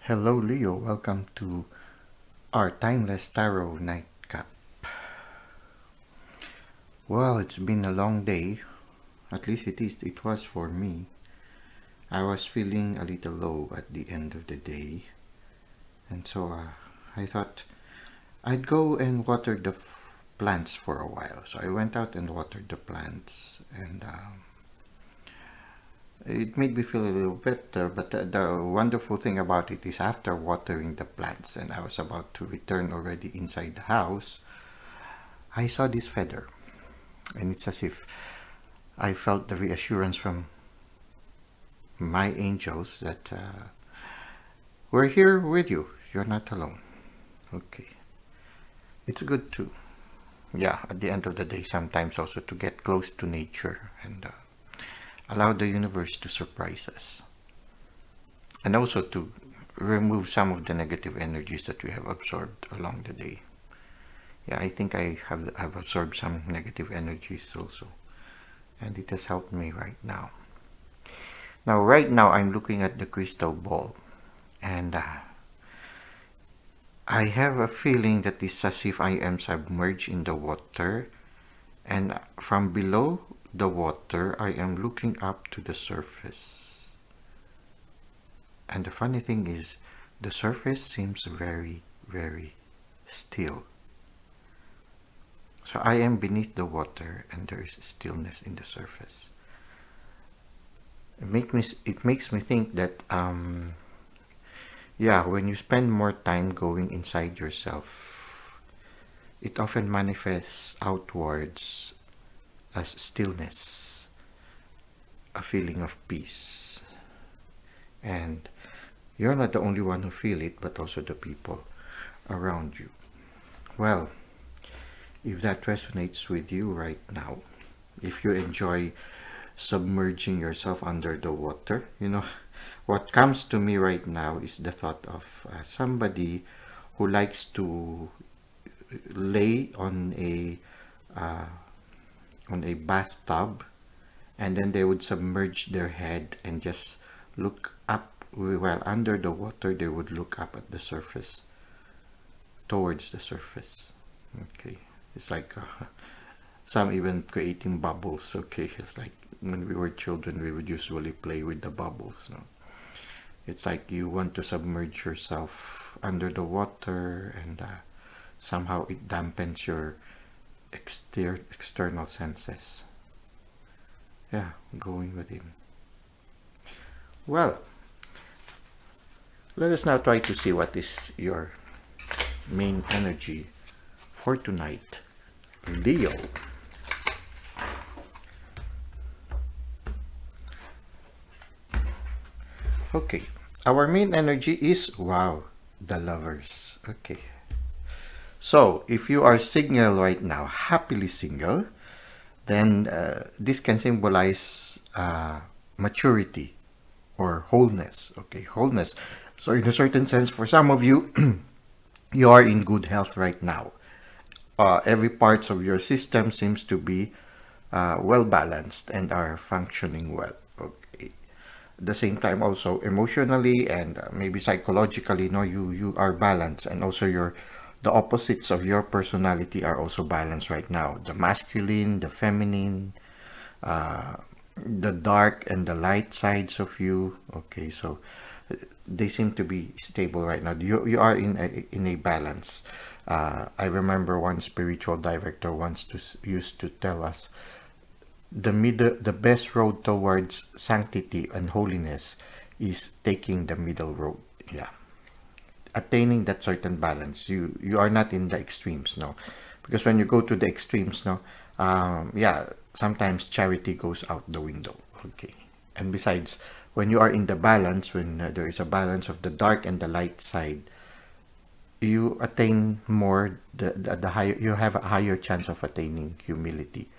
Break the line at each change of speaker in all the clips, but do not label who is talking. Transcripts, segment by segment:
Hello, Leo. Welcome to our Timeless Tarot Nightcap. Well, it's been a long day. At least it was for me. I was feeling a little low at the end of the day. And so I thought I'd go and water the plants for a while. So I went out and watered the plants. And it made me feel a little better. But the wonderful thing about it is after watering the plants and I was about to return already inside the house, I saw this feather. And it's as if I felt the reassurance from my angels that we're here with you. You're not alone. Okay. It's good to, at the end of the day, sometimes also to get close to nature and allow the universe to surprise us. And also to remove some of the negative energies that we have absorbed along the day. Yeah, I think I've absorbed some negative energies also. And it has helped me right now. Now, right now, I'm looking at the crystal ball. And I have a feeling that it's as if I am submerged in the water. And from below the water, I am looking up to the surface. And the funny thing is, the surface seems very, very still. So I am beneath the water and there is stillness in the surface. It makes me think that when you spend more time going inside yourself, it often manifests outwards as stillness, a feeling of peace. And you're not the only one who feel it, but also the people around you. Well, if that resonates with you right now, if you enjoy submerging yourself under the water, what comes to me right now is the thought of somebody who likes to lay on a bathtub, and then they would submerge their head and just look up. While under the water, they would look up at the surface, towards the surface. Okay, it's like some even creating bubbles. Okay, it's like when we were children, we would usually play with the bubbles. No? It's like you want to submerge yourself under the water, and somehow it dampens your external senses. Yeah, going within. Well, let us now try to see what is your main energy for tonight, Leo. Okay, our main energy is, the Lovers. Okay. So, if you are single right now, happily single, then this can symbolize maturity or wholeness. Okay, wholeness. So, in a certain sense, for some of you, you are in good health right now. Every parts of your system seems to be well balanced and are functioning well. Okay. At the same time, also emotionally and maybe psychologically, you are balanced, and also the opposites of your personality are also balanced right now. The masculine, the feminine, the dark and the light sides of you. Okay, so they seem to be stable right now. You are in a balance. I remember one spiritual director once used to tell us the best road towards sanctity and holiness is taking the middle road. Yeah, attaining that certain balance. You are not in the extremes, no, because when you go to the extremes, no, sometimes charity goes out the window. Okay, and besides, when you are in the balance, when there is a balance of the dark and the light side, you attain more the higher, you have a higher chance of attaining humility,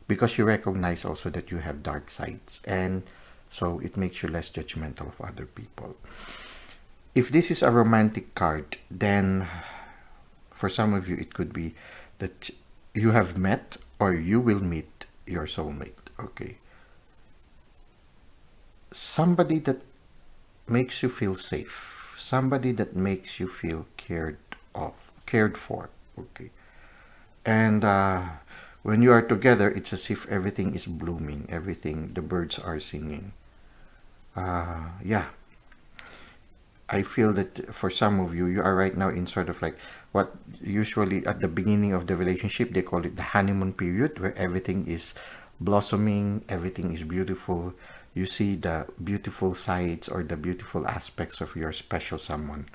because you recognize also that you have dark sides, and so it makes you less judgmental of other people. If this is a romantic card, then for some of you it could be that you have met or you will meet your soulmate. Okay, somebody that makes you feel safe, somebody that makes you feel cared for. Okay. And when you are together, it's as if everything is blooming, everything, the birds are singing. Yeah, I feel that for some of you, you are right now in sort of like what usually at the beginning of the relationship, they call it the honeymoon period, where everything is blossoming, everything is beautiful. You see the beautiful sides or the beautiful aspects of your special someone.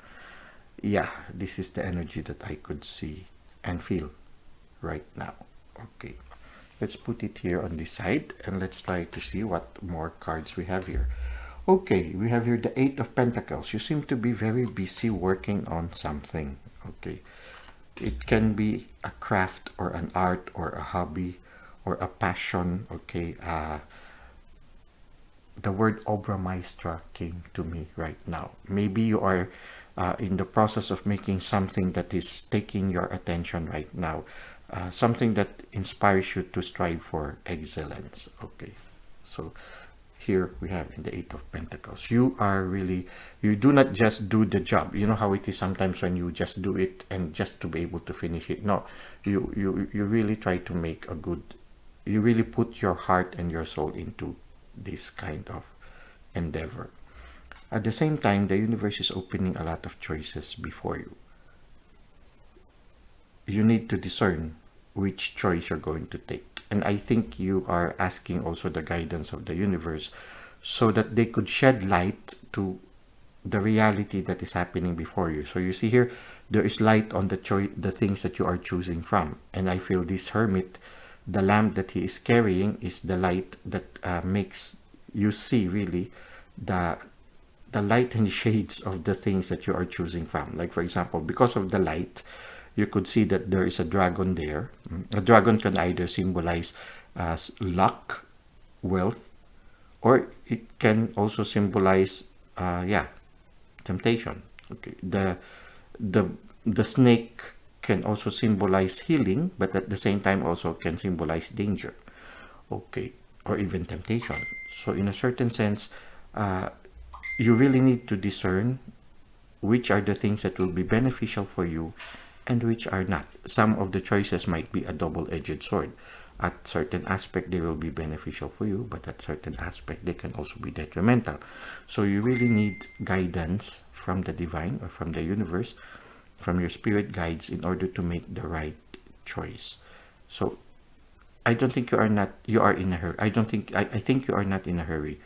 Yeah, this is the energy that I could see and feel right now. Okay, let's put it here on this side and let's try to see what more cards we have here. Okay, we have here the Eight of Pentacles. You seem to be very busy working on something. Okay, it can be a craft or an art or a hobby or a passion. Okay, the word obra maestra came to me right now. Maybe you are in the process of making something that is taking your attention right now. Something that inspires you to strive for excellence. Okay, so here we have in the Eight of Pentacles. You are really, you do not just do the job. You know how it is sometimes when you just do it and just to be able to finish it. No, you really try to make a good, you really put your heart and your soul into this kind of endeavor. At the same time, the universe is opening a lot of choices before you. You need to discern which choice you're going to take. And I think you are asking also the guidance of the universe so that they could shed light to the reality that is happening before you. So you see here, there is light on the things that you are choosing from. And I feel this hermit, the lamp that he is carrying is the light that makes you see really the light and shades of the things that you are choosing from. Like for example, because of the light, you could see that there is a dragon there. A dragon can either symbolize luck, wealth, or it can also symbolize, yeah, temptation. Okay, the snake can also symbolize healing, but at the same time also can symbolize danger. Okay, or even temptation. So in a certain sense, you really need to discern which are the things that will be beneficial for you and which are not. Some of the choices might be a double-edged sword. At certain aspect, they will be beneficial for you, but at certain aspect, they can also be detrimental. So you really need guidance from the divine or from the universe, from your spirit guides in order to make the right choice. So I don't think you are in a hurry. I think you are not in a hurry.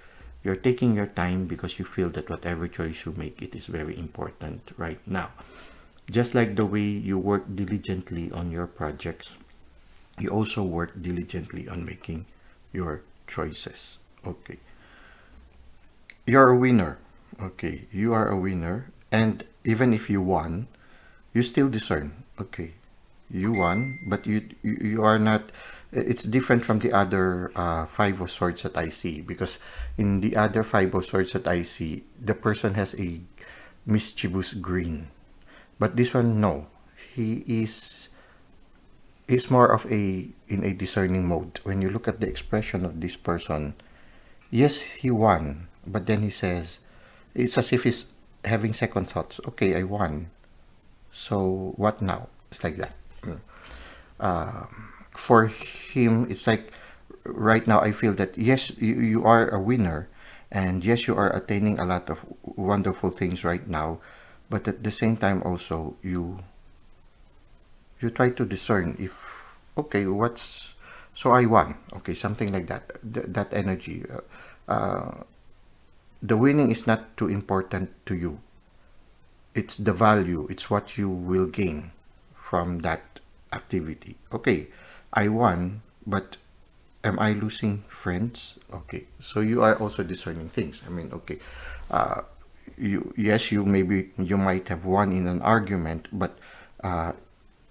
You're taking your time because you feel that whatever choice you make, it is very important right now. Just like the way you work diligently on your projects, you also work diligently on making your choices. Okay. You're a winner. Okay. You are a winner. And even if you won, you still discern. Okay. You won, but you are not, it's different from the other Five of Swords that I see, because in the other Five of Swords that I see, the person has a mischievous grin. But this one, no. He is more of in a discerning mode. When you look at the expression of this person, yes, he won, but then he says, it's as if he's having second thoughts. Okay, I won. So what now? It's like that. For him, it's like right now I feel that yes, you are a winner, and yes, you are attaining a lot of wonderful things right now, but at the same time also you try to discern if okay, what's, so I won, okay, something like that. That energy, the winning is not too important to you. It's the value, it's what you will gain from that activity. Okay, I won, but am I losing friends? Okay, so you are also discerning things. I mean, okay, yes, you might have won in an argument, but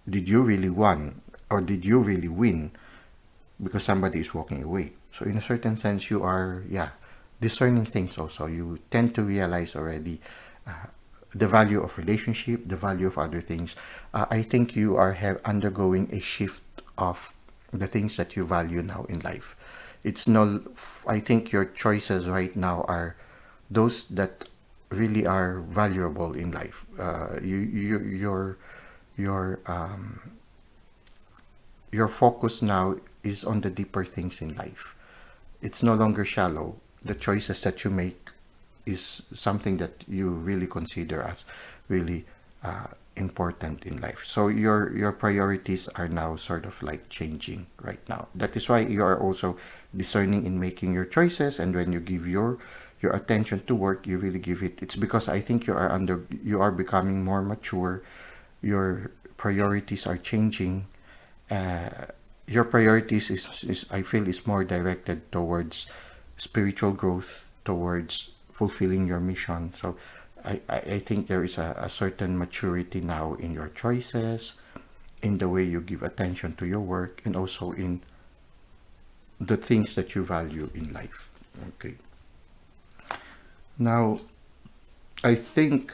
did you really won, or did you really win because somebody is walking away? So in a certain sense, you are, yeah, discerning things also. You tend to realize already the value of relationship, the value of other things. I think you are undergoing a shift of the things that you value now in life. It's no, I think your choices right now are those that really are valuable in life. Your your focus now is on the deeper things in life. It's no longer shallow. The choices that you make is something that you really consider as really important in life. So your priorities are now sort of like changing right now. That is why you are also discerning in making your choices, and when you give your attention to work, you really give it. It's because I think you are becoming more mature. Your priorities are changing. Your priorities is I feel is more directed towards spiritual growth, towards fulfilling your mission. So I think there is a certain maturity now in your choices, in the way you give attention to your work, and also in the things that you value in life. Okay. Now, I think,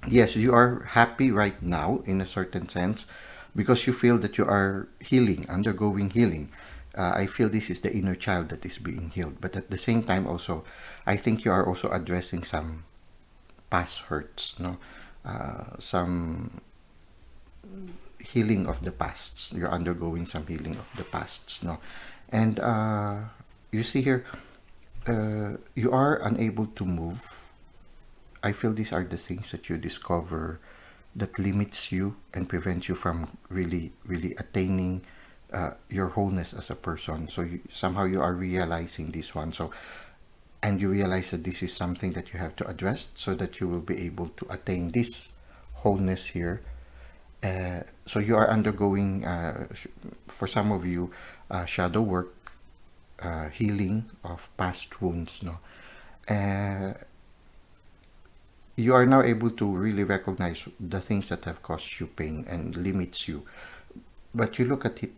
yes, you are happy right now in a certain sense because you feel that you are healing, undergoing healing. I feel this is the inner child that is being healed. But at the same time, also, I think you are also addressing some past hurts, no? Some healing of the pasts. You're undergoing some healing of the pasts, no? And you see here, you are unable to move. I feel these are the things that you discover that limits you and prevents you from really attaining your wholeness as a person. So somehow you are realizing this one. So, and you realize that this is something that you have to address so that you will be able to attain this wholeness here. So you are undergoing, for some of you, shadow work, healing of past wounds. No, you are now able to really recognize the things that have caused you pain and limits you. But you look at it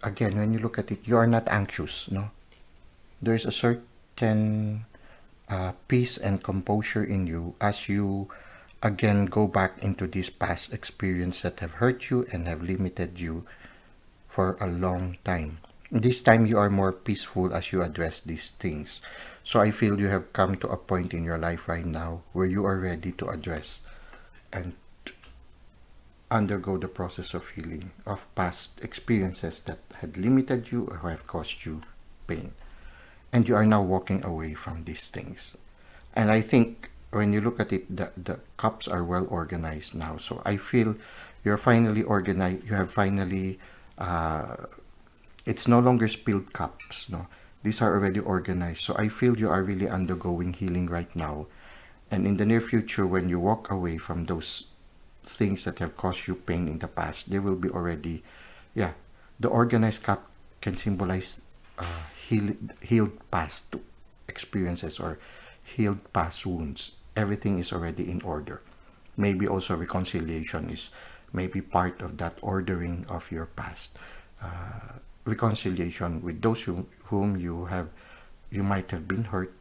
again. When you look at it, you are not anxious. No, there's a certain peace and composure in you as you again go back into these past experiences that have hurt you and have limited you for a long time. This time you are more peaceful as you address these things. So I feel you have come to a point in your life right now where you are ready to address and undergo the process of healing of past experiences that had limited you or have caused you pain. And you are now walking away from these things. And I think when you look at it, the cups are well organized now. So I feel you're finally organized. You have finally, it's no longer spilled cups. No, these are already organized. So I feel you are really undergoing healing right now. And in the near future, when you walk away from those things that have caused you pain in the past, they will be already, yeah, the organized cup can symbolize healed past experiences or healed past wounds. Everything is already in order. Maybe also reconciliation is maybe part of that ordering of your past. Reconciliation with those whom you might have been hurt,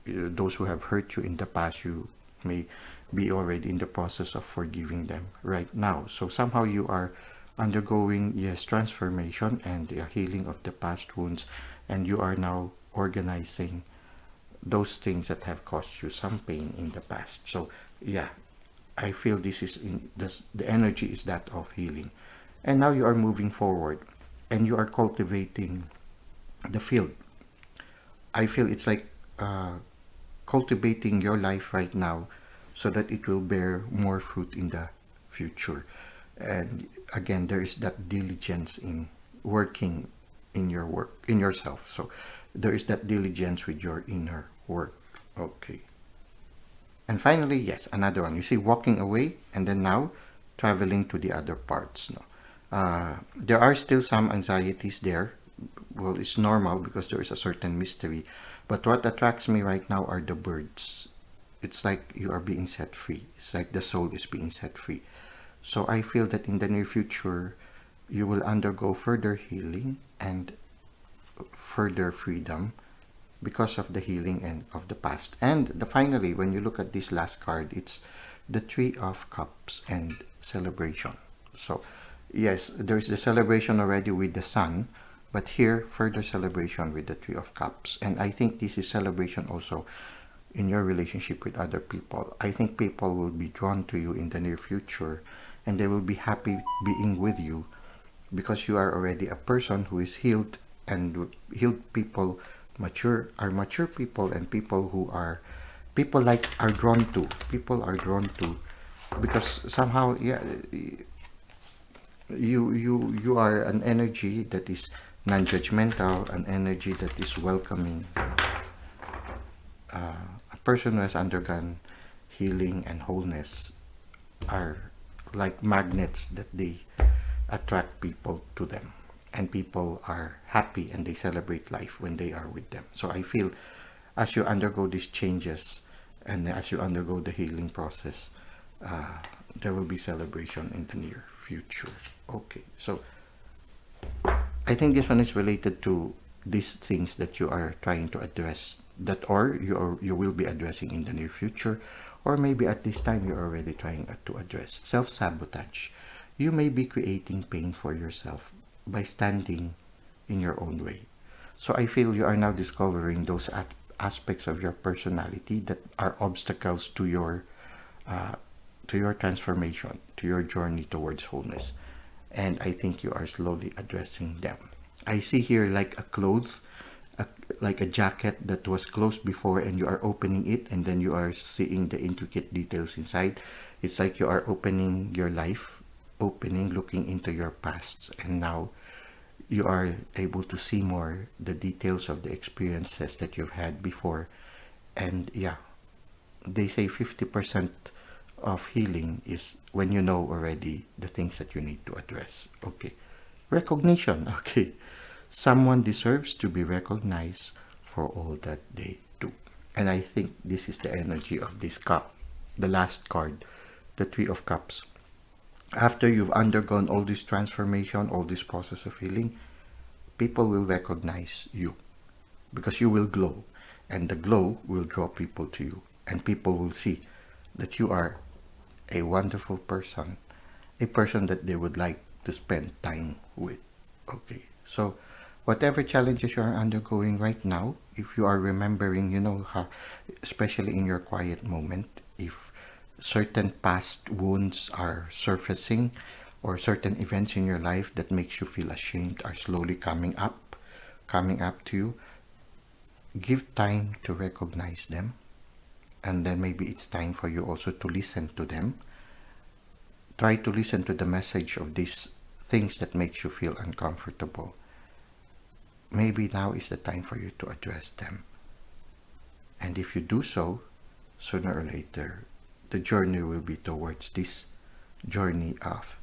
those who have hurt you in the past, you may be already in the process of forgiving them right now. So somehow you are undergoing, yes, transformation and healing of the past wounds, and you are now organizing those things that have caused you some pain in the past. So yeah, I feel this is in this, the energy is that of healing. And now you are moving forward and you are cultivating the field. I feel it's like cultivating your life right now so that it will bear more fruit in the future. And again, there is that diligence in working in your work, in yourself. So there is that diligence with your inner work. Okay. And finally, yes, another one. You see, walking away and then now traveling to the other parts. No, there are still some anxieties there. Well, it's normal because there is a certain mystery. But what attracts me right now are the birds. It's like you are being set free. It's like the soul is being set free. So I feel that in the near future, you will undergo further healing and further freedom because of the healing and of the past. And finally, when you look at this last card, it's the Three of Cups and celebration. So yes, there's the celebration already with the sun, but here further celebration with the Three of Cups. And I think this is celebration also in your relationship with other people. I think people will be drawn to you in the near future, and they will be happy being with you because you are already a person who is healed, and healed people mature people, and people who are people like are drawn to because somehow, yeah, you are an energy that is non-judgmental, an energy that is welcoming. A person who has undergone healing and wholeness are like magnets that they attract people to them, and people are happy and they celebrate life when they are with them. So I feel as you undergo these changes and as you undergo the healing process, there will be celebration in the near future. Okay, so I think this one is related to these things that you are trying to address, that or you will be addressing in the near future, or maybe at this time you're already trying to address self-sabotage. You may be creating pain for yourself by standing in your own way. So I feel you are now discovering those aspects of your personality that are obstacles to your transformation, to your journey towards wholeness. And I think you are slowly addressing them. I see here like a clothes, like a jacket that was closed before, and you are opening it, and then you are seeing the intricate details inside. It's like you are opening your life, looking into your past, and now you are able to see more the details of the experiences that you've had before. And yeah, they say 50% of healing is when you know already the things that you need to address. Okay. Recognition. Okay. Someone deserves to be recognized for all that they do. And I think this is the energy of this cup, the last card, the Three of Cups. After you've undergone all this transformation, all this process of healing, people will recognize you because you will glow, and the glow will draw people to you, and people will see that you are a wonderful person, a person that they would like to spend time with. Okay, so whatever challenges you are undergoing right now, if you are remembering, how, especially in your quiet moment, if certain past wounds are surfacing, or certain events in your life that makes you feel ashamed are slowly coming up to you, give time to recognize them, and then maybe it's time for you also to listen to them. Try to listen to the message of these things that makes you feel uncomfortable. Maybe now is the time for you to address them. And if you do so, sooner or later, the journey will be towards this journey of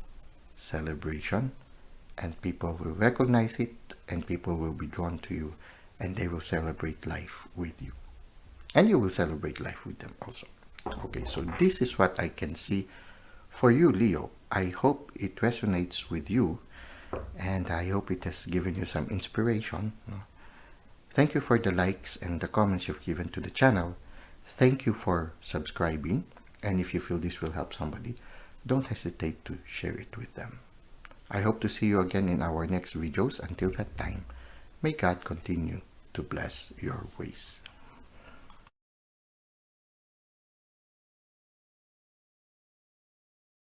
celebration, and people will recognize it, and people will be drawn to you, and they will celebrate life with you. And you will celebrate life with them also. Okay, so this is what I can see for you, Leo. I hope it resonates with you, and I hope it has given you some inspiration. Thank you for the likes and the comments you've given to the channel. Thank you for subscribing, and if you feel this will help somebody, don't hesitate to share it with them. I hope to see you again in our next videos. Until that time, may God continue to bless your ways.